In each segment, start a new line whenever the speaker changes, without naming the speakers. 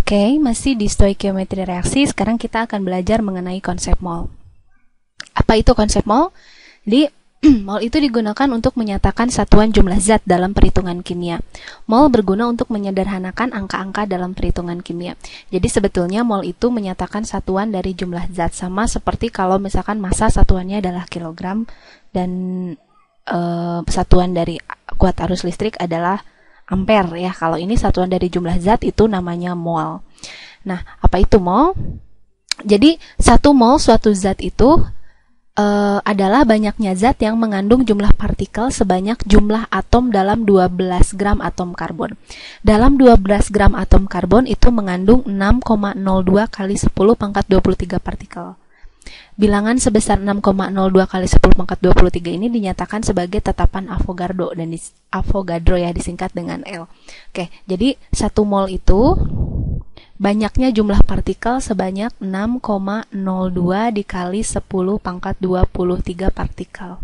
Oke, masih di stoikiometri reaksi. Sekarang kita akan belajar mengenai konsep mol. Apa itu konsep mol? Jadi, mol itu digunakan untuk menyatakan satuan jumlah zat dalam perhitungan kimia. Mol berguna untuk menyederhanakan angka-angka dalam perhitungan kimia. Jadi sebetulnya mol itu menyatakan satuan dari jumlah zat, sama seperti kalau misalkan massa satuannya adalah kilogram dan satuan dari kuat arus listrik adalah ampere ya. Kalau ini satuan dari jumlah zat itu namanya mol. Nah, apa itu mol? Jadi, satu mol suatu zat itu adalah banyaknya zat yang mengandung jumlah partikel sebanyak jumlah atom dalam 12 gram atom karbon. Dalam 12 gram atom karbon itu mengandung 6,02 kali 10 pangkat 23 partikel. Bilangan sebesar 6,02 kali 10 pangkat 23 ini dinyatakan sebagai tetapan Avogadro dan Avogadro ya, disingkat dengan L. Oke, jadi 1 mol itu banyaknya jumlah partikel sebanyak 6,02 dikali 10 pangkat 23 partikel.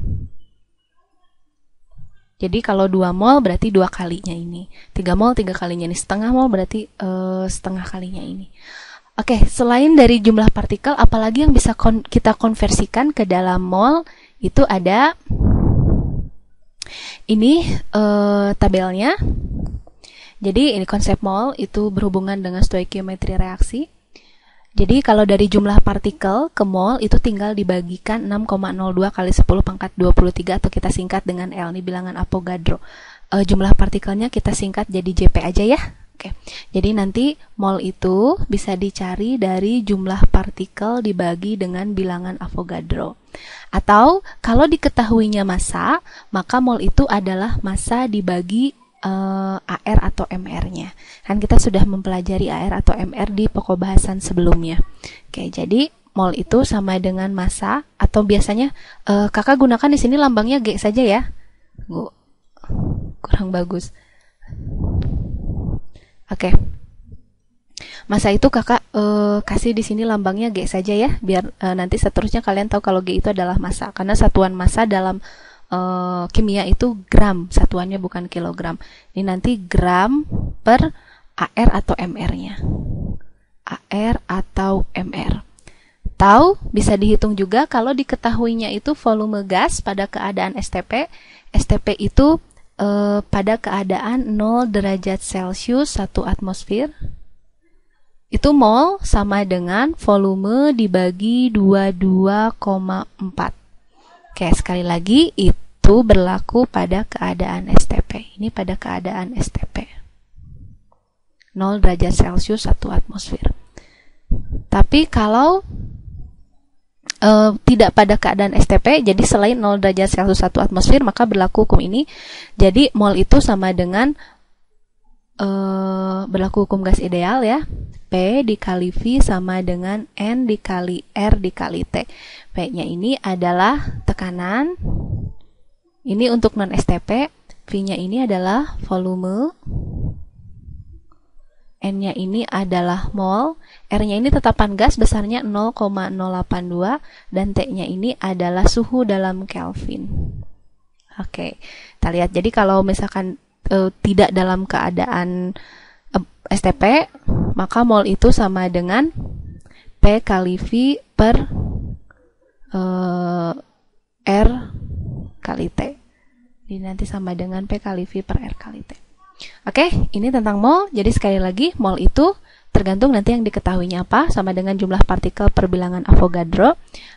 Jadi kalau 2 mol berarti 2 kalinya ini. 3 mol 3 kalinya ini. Setengah mol berarti setengah kalinya ini. Oke, selain dari jumlah partikel, apalagi yang bisa kita konversikan ke dalam mol? Itu ada ini tabelnya. Jadi ini konsep mol itu berhubungan dengan stoikiometri reaksi. Jadi kalau dari jumlah partikel ke mol itu tinggal dibagikan 6,02 kali 10 pangkat 23 atau kita singkat dengan L, ini bilangan Avogadro. Jumlah partikelnya kita singkat jadi JP aja ya. Oke. Jadi nanti mol itu bisa dicari dari jumlah partikel dibagi dengan bilangan Avogadro. Atau kalau diketahuinya massa, maka mol itu adalah massa dibagi AR atau MR-nya. Kan kita sudah mempelajari AR atau MR di pokok bahasan sebelumnya. Oke, jadi mol itu sama dengan massa, atau biasanya kakak gunakan di sini lambangnya G saja ya. Kurang bagus. Oke. Massa itu kakak kasih di sini lambangnya G saja ya, biar nanti seterusnya kalian tahu kalau G itu adalah massa, karena satuan massa dalam kimia itu gram, satuannya bukan kilogram. Ini nanti gram per AR atau MR-nya. AR atau MR. Tahu bisa dihitung juga kalau diketahuinya itu volume gas pada keadaan STP. STP itu pada keadaan 0 derajat Celcius 1 atmosfer. Itu mol sama dengan volume dibagi 22,4. Oke, sekali lagi itu berlaku pada keadaan STP. Ini pada keadaan STP. 0 derajat Celcius 1 atmosfer. Tapi kalau tidak pada keadaan STP, jadi selain 0 derajat Celcius 1 atmosfer, maka berlaku hukum ini. Jadi mol itu sama dengan berlaku hukum gas ideal ya. P dikali V sama dengan N dikali R dikali T. P-nya ini adalah tekanan. Ini untuk non-STP. V-nya ini adalah volume. N-nya ini adalah mol. R-nya ini tetapan gas besarnya 0,082. Dan T-nya ini adalah suhu dalam Kelvin. Oke, kita lihat. Jadi kalau misalkan tidak dalam keadaan STP, maka mol itu sama dengan P kali V per R kali T. Jadi nanti sama dengan P kali V per R kali T. Oke, ini tentang mol. Jadi sekali lagi, mol itu tergantung nanti yang diketahuinya apa, sama dengan jumlah partikel per bilangan Avogadro,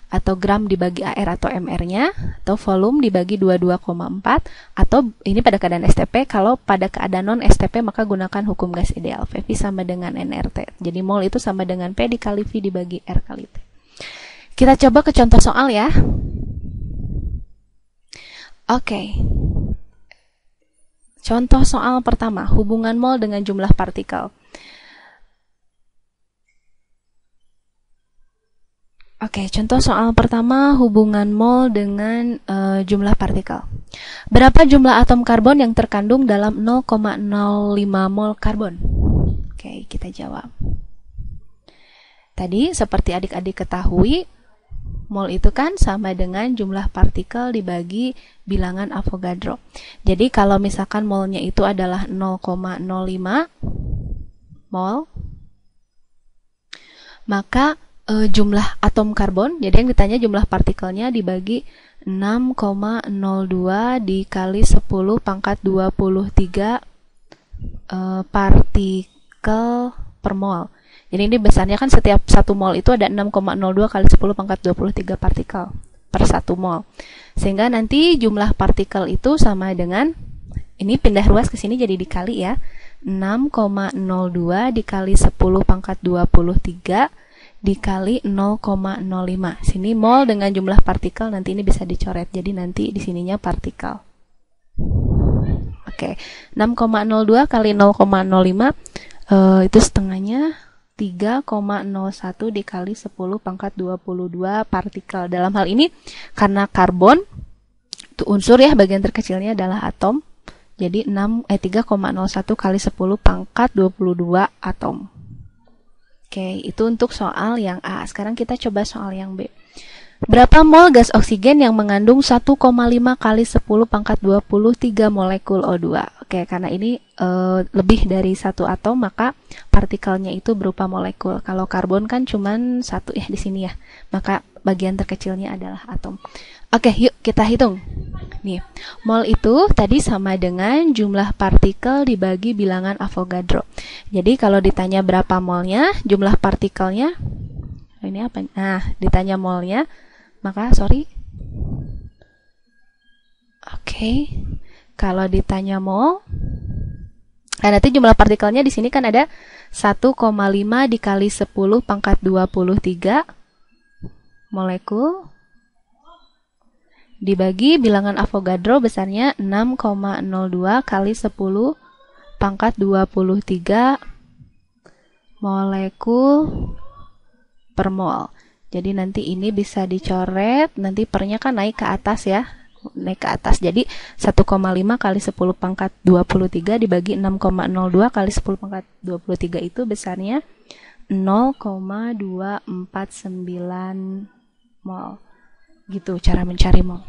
atau gram dibagi AR atau MR-nya, atau volume dibagi 22,4, atau ini pada keadaan STP. Kalau pada keadaan non-STP maka gunakan hukum gas ideal. VV sama dengan nRT. Jadi mol itu sama dengan P dikali V dibagi R kali T. Kita coba ke contoh soal ya. Oke. Contoh soal pertama, hubungan mol dengan jumlah partikel. Oke, contoh soal pertama, hubungan mol dengan jumlah partikel. Berapa jumlah atom karbon yang terkandung dalam 0,05 mol karbon? Oke, kita jawab. Tadi seperti adik-adik ketahui, mol itu kan sama dengan jumlah partikel dibagi bilangan Avogadro. Jadi kalau misalkan molnya itu adalah 0,05 mol, maka jumlah atom karbon, jadi yang ditanya jumlah partikelnya dibagi 6,02 dikali 10 pangkat 23 partikel per mol. Jadi ini besarnya kan setiap 1 mol itu ada 6,02 kali 10 pangkat 23 partikel per 1 mol. Sehingga nanti jumlah partikel itu sama dengan, ini pindah ruas ke sini jadi dikali ya, 6,02 dikali 10 pangkat 23 dikali 0,05. Sini mol dengan jumlah partikel, nanti ini bisa dicoret. Jadi nanti di sininya partikel. Oke, 6,02 kali 0,05 itu setengahnya 3,01 dikali 10 pangkat 22 partikel. Dalam hal ini karena karbon itu unsur ya, bagian terkecilnya adalah atom. Jadi 3,01 kali 10 pangkat 22 atom. Oke, itu untuk soal yang A. Sekarang kita coba soal yang B. Berapa mol gas oksigen yang mengandung 1,5 kali 10 pangkat 23 molekul O2? Oke, karena ini lebih dari satu atom, maka partikelnya itu berupa molekul. Kalau karbon kan cuman satu ya di sini ya, maka bagian terkecilnya adalah atom. Oke, yuk kita hitung. Nih, mol itu tadi sama dengan jumlah partikel dibagi bilangan Avogadro. Jadi kalau ditanya berapa molnya, jumlah partikelnya, ini apa? Nah, ditanya molnya, maka Oke, kalau ditanya mol, nah nanti jumlah partikelnya di sini kan ada 1,5 dikali 10 pangkat 23 molekul dibagi bilangan Avogadro besarnya 6,02 kali 10 pangkat 23 molekul per mol. Jadi nanti ini bisa dicoret, nanti pernya kan naik ke atas ya, naik ke atas. Jadi 1,5 kali 10 pangkat 23 dibagi 6,02 kali 10 pangkat 23 itu besarnya 0,249 mol. Gitu cara mencari mol.